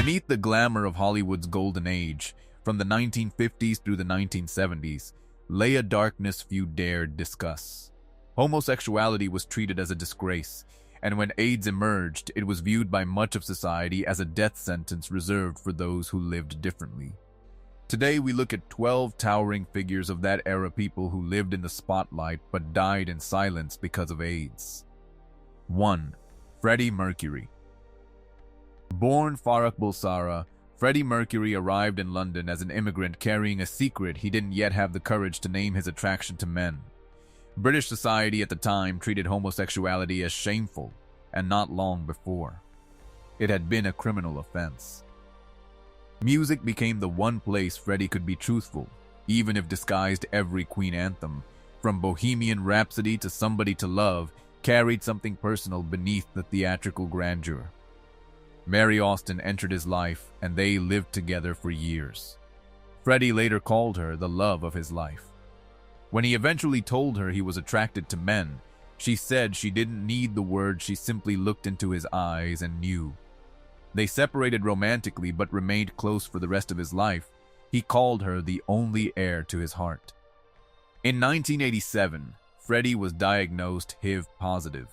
Beneath the glamour of Hollywood's golden age, from the 1950s through the 1970s, lay a darkness few dared discuss. Homosexuality was treated as a disgrace, and when AIDS emerged, it was viewed by much of society as a death sentence reserved for those who lived differently. Today we look at 12 towering figures of that era, people who lived in the spotlight but died in silence because of AIDS. 1. Freddie Mercury. Born Farrokh Bulsara, Freddie Mercury arrived in London as an immigrant carrying a secret he didn't yet have the courage to name: his attraction to men. British society at the time treated homosexuality as shameful, and not long before, it had been a criminal offense. Music became the one place Freddie could be truthful, even if disguised. Every Queen anthem, from Bohemian Rhapsody to Somebody to Love, carried something personal beneath the theatrical grandeur. Mary Austin entered his life, and they lived together for years. Freddie later called her the love of his life. When he eventually told her he was attracted to men, she said she didn't need the words, she simply looked into his eyes and knew. They separated romantically but remained close for the rest of his life. He called her the only heir to his heart. In 1987, Freddie was diagnosed HIV positive.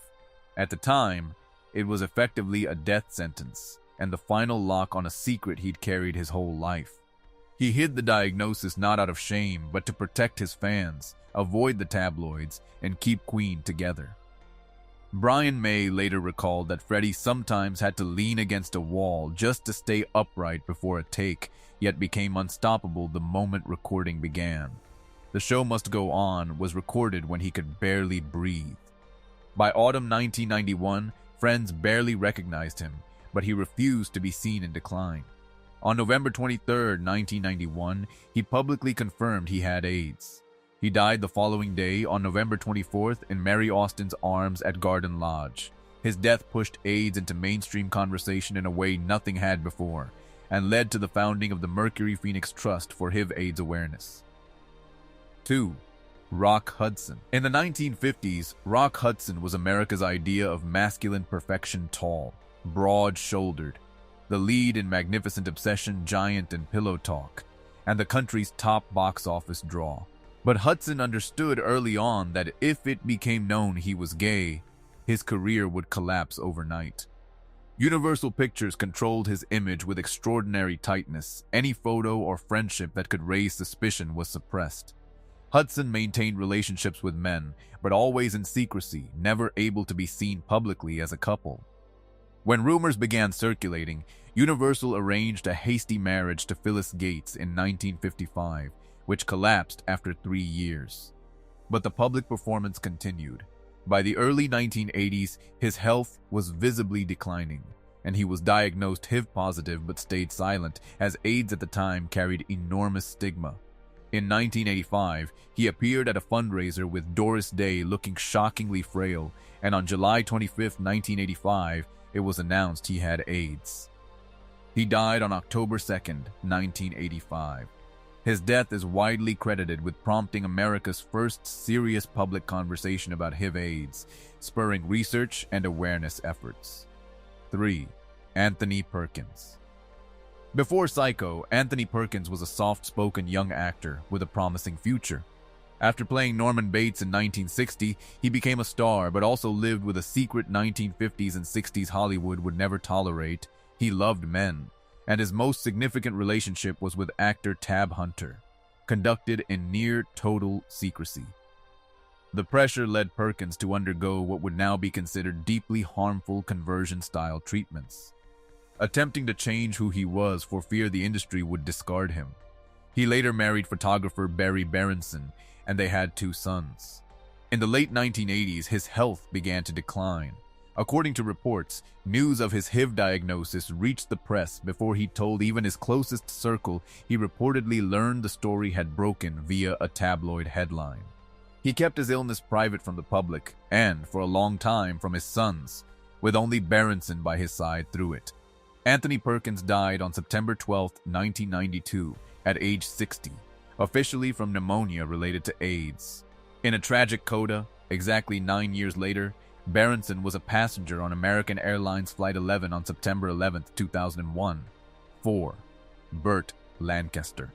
At the time, it was effectively a death sentence and the final lock on a secret he'd carried his whole life. He hid the diagnosis not out of shame, but to protect his fans, avoid the tabloids, and keep Queen together. Brian May later recalled that Freddie sometimes had to lean against a wall just to stay upright before a take, yet became unstoppable the moment recording began. The Show Must Go On was recorded when he could barely breathe. By autumn 1991, friends barely recognized him, but he refused to be seen in decline. On November 23, 1991, he publicly confirmed he had AIDS. He died the following day, on November 24th, in Mary Austin's arms at Garden Lodge. His death pushed AIDS into mainstream conversation in a way nothing had before, and led to the founding of the Mercury Phoenix Trust for HIV/AIDS awareness. 2. Rock Hudson. In the 1950s, Rock Hudson was America's idea of masculine perfection: tall, broad-shouldered, the lead in Magnificent Obsession, Giant, and Pillow Talk, and the country's top box office draw. But Hudson understood early on that if it became known he was gay, his career would collapse overnight. Universal Pictures controlled his image with extraordinary tightness. Any photo or friendship that could raise suspicion was suppressed. Hudson maintained relationships with men, but always in secrecy, never able to be seen publicly as a couple. When rumors began circulating, Universal arranged a hasty marriage to Phyllis Gates in 1955, which collapsed after 3 years. But the public performance continued. By the early 1980s, his health was visibly declining, and he was diagnosed HIV positive but stayed silent, as AIDS at the time carried enormous stigma. In 1985, he appeared at a fundraiser with Doris Day looking shockingly frail, and on July 25, 1985, it was announced he had AIDS. He died on October 2, 1985. His death is widely credited with prompting America's first serious public conversation about HIV/AIDS, spurring research and awareness efforts. 3. Anthony Perkins. Before Psycho, Anthony Perkins was a soft-spoken young actor with a promising future. After playing Norman Bates in 1960, he became a star, but also lived with a secret 1950s and 60s Hollywood would never tolerate. He loved men, and his most significant relationship was with actor Tab Hunter, conducted in near total secrecy. The pressure led Perkins to undergo what would now be considered deeply harmful conversion-style treatments, attempting to change who he was for fear the industry would discard him. He later married photographer Barry Berenson, and they had 2 sons. In the late 1980s, his health began to decline. According to reports, news of his HIV diagnosis reached the press before he told even his closest circle. He reportedly learned the story had broken via a tabloid headline. He kept his illness private from the public and, for a long time, from his sons, with only Berenson by his side through it. Anthony Perkins died on September 12, 1992, at age 60, officially from pneumonia related to AIDS. In a tragic coda, exactly 9 years later, Berenson was a passenger on American Airlines Flight 11 on September 11, 2001. 4. Burt Lancaster.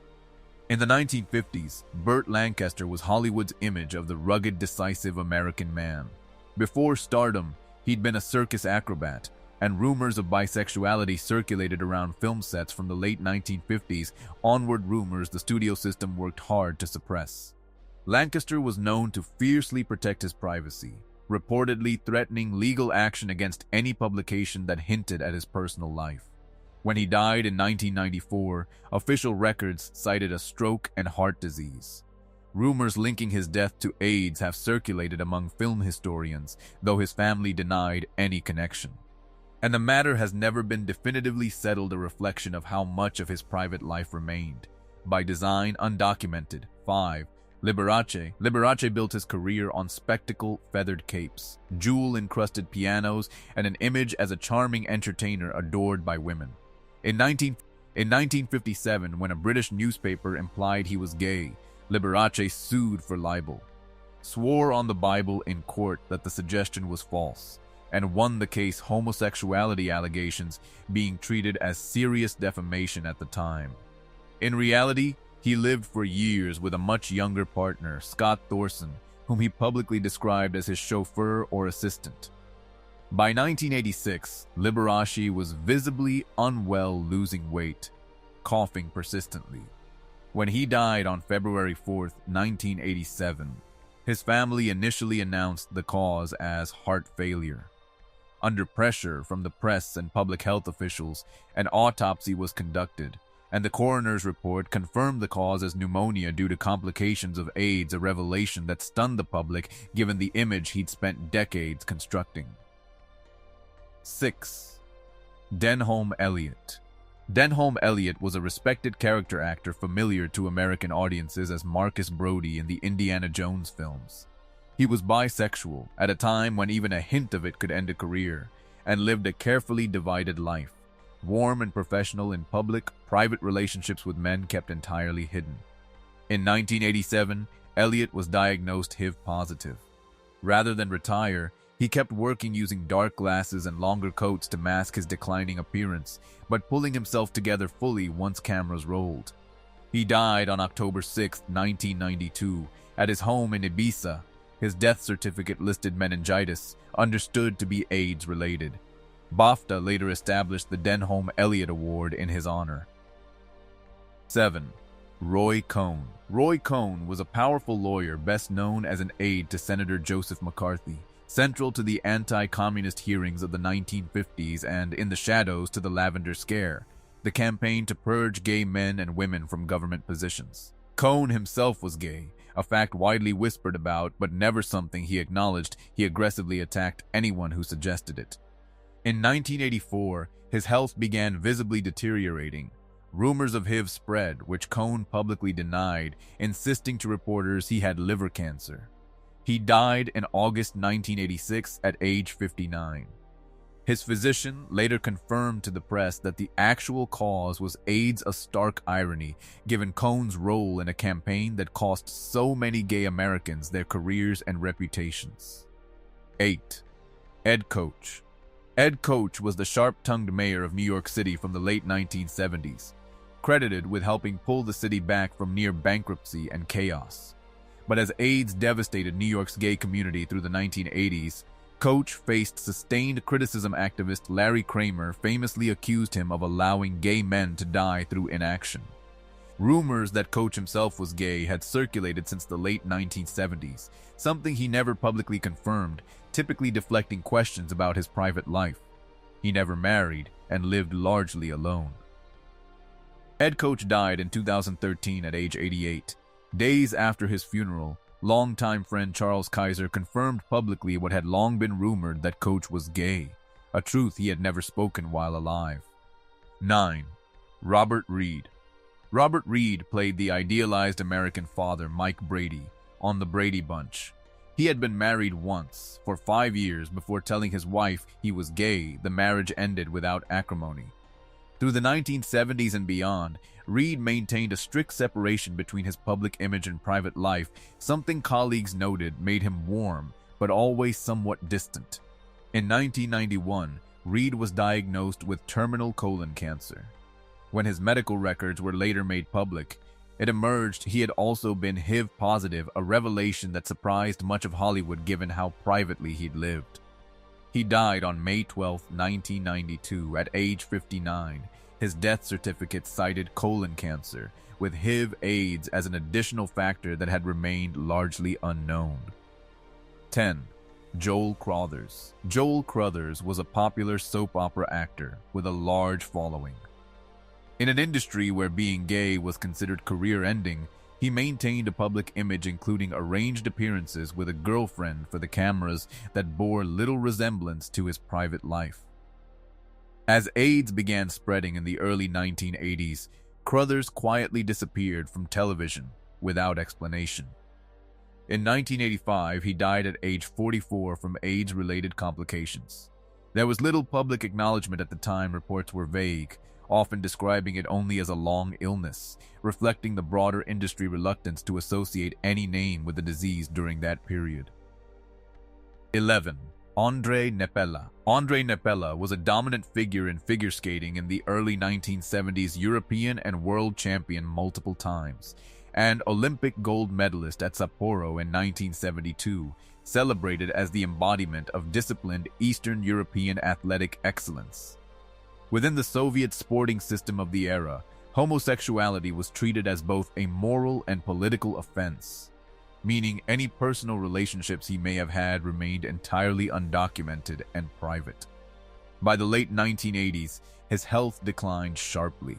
In the 1950s, Burt Lancaster was Hollywood's image of the rugged, decisive American man. Before stardom, he'd been a circus acrobat, and rumors of bisexuality circulated around film sets from the late 1950s onward, rumors the studio system worked hard to suppress. Lancaster was known to fiercely protect his privacy, reportedly threatening legal action against any publication that hinted at his personal life. When he died in 1994, official records cited a stroke and heart disease. Rumors linking his death to AIDS have circulated among film historians, though his family denied any connection. And the matter has never been definitively settled, a reflection of how much of his private life remained, by design, undocumented. 5. Liberace. Liberace built his career on spectacle, feathered capes, jewel-encrusted pianos, and an image as a charming entertainer adored by women. In 1957, when a British newspaper implied he was gay, Liberace sued for libel, swore on the Bible in court that the suggestion was false, and won the case, homosexuality allegations being treated as serious defamation at the time. In reality, he lived for years with a much younger partner, Scott Thorson, whom he publicly described as his chauffeur or assistant. By 1986, Liberace was visibly unwell, losing weight, coughing persistently. When he died on February 4, 1987, his family initially announced the cause as heart failure. Under pressure from the press and public health officials, an autopsy was conducted, and the coroner's report confirmed the cause as pneumonia due to complications of AIDS, a revelation that stunned the public given the image he'd spent decades constructing. 6. Denholm Elliott. Denholm Elliott was a respected character actor familiar to American audiences as Marcus Brody in the Indiana Jones films. He was bisexual at a time when even a hint of it could end a career, and lived a carefully divided life. Warm and professional in public, private relationships with men kept entirely hidden. In 1987, Elliott was diagnosed HIV positive. Rather than retire, he kept working using dark glasses and longer coats to mask his declining appearance, but pulling himself together fully once cameras rolled. He died on October 6, 1992, at his home in Ibiza. His death certificate listed meningitis, understood to be AIDS-related. BAFTA later established the Denholm Elliott Award in his honor. 7. Roy Cohn. Roy Cohn was a powerful lawyer best known as an aide to Senator Joseph McCarthy, central to the anti-communist hearings of the 1950s and in the shadows to the Lavender Scare, the campaign to purge gay men and women from government positions. Cohn himself was gay, a fact widely whispered about but never something he acknowledged. He aggressively attacked anyone who suggested it. In 1984, his health began visibly deteriorating. Rumors of HIV spread, which Cohn publicly denied, insisting to reporters he had liver cancer. He died in August 1986 at age 59. His physician later confirmed to the press that the actual cause was AIDS, a stark irony, given Cohn's role in a campaign that cost so many gay Americans their careers and reputations. 8. Ed Koch. Ed Koch was the sharp-tongued mayor of New York City from the late 1970s, credited with helping pull the city back from near bankruptcy and chaos. But as AIDS devastated New York's gay community through the 1980s, Koch faced sustained criticism. Activist Larry Kramer famously accused him of allowing gay men to die through inaction. Rumors that Koch himself was gay had circulated since the late 1970s, something he never publicly confirmed, typically deflecting questions about his private life. He never married and lived largely alone. Ed Koch died in 2013 at age 88. Days after his funeral, longtime friend Charles Kaiser confirmed publicly what had long been rumored, that Koch was gay, a truth he had never spoken while alive. 9. Robert Reed. Robert Reed played the idealized American father Mike Brady on The Brady Bunch. He had been married once, for 5 years, before telling his wife he was gay. The marriage ended without acrimony. Through the 1970s and beyond, Reed maintained a strict separation between his public image and private life, something colleagues noted made him warm, but always somewhat distant. In 1991, Reed was diagnosed with terminal colon cancer. When his medical records were later made public, it emerged he had also been HIV positive, a revelation that surprised much of Hollywood given how privately he'd lived. He died on May 12, 1992, at age 59. His death certificate cited colon cancer, with HIV/AIDS as an additional factor that had remained largely unknown. 10. Joel Crothers. Joel Crothers was a popular soap opera actor with a large following. In an industry where being gay was considered career-ending, he maintained a public image including arranged appearances with a girlfriend for the cameras that bore little resemblance to his private life. As AIDS began spreading in the early 1980s, Crothers quietly disappeared from television without explanation. In 1985, he died at age 44 from AIDS-related complications. There was little public acknowledgement at the time. Reports were vague, often describing it only as a long illness, reflecting the broader industry reluctance to associate any name with the disease during that period. 11. Ondrej Nepela. Ondrej Nepela was a dominant figure in figure skating in the early 1970s, European and world champion multiple times, and Olympic gold medalist at Sapporo in 1972, celebrated as the embodiment of disciplined Eastern European athletic excellence. Within the Soviet sporting system of the era, homosexuality was treated as both a moral and political offense, meaning any personal relationships he may have had remained entirely undocumented and private. By the late 1980s, his health declined sharply.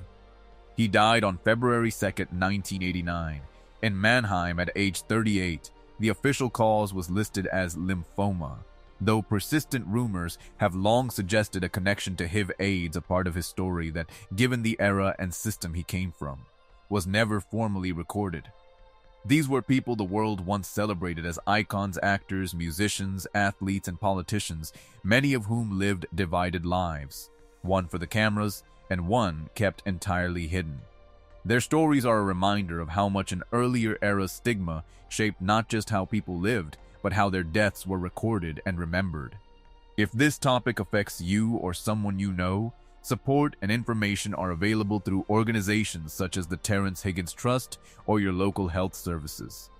He died on February 2, 1989, in Mannheim at age 38. The official cause was listed as lymphoma, though persistent rumors have long suggested a connection to HIV/AIDS, a part of his story that, given the era and system he came from, was never formally recorded. These were people the world once celebrated as icons, actors, musicians, athletes, and politicians, many of whom lived divided lives, one for the cameras and one kept entirely hidden. Their stories are a reminder of how much an earlier era stigma shaped not just how people lived, but how their deaths were recorded and remembered. If this topic affects you or someone you know, support and information are available through organizations such as the Terrence Higgins Trust or your local health services.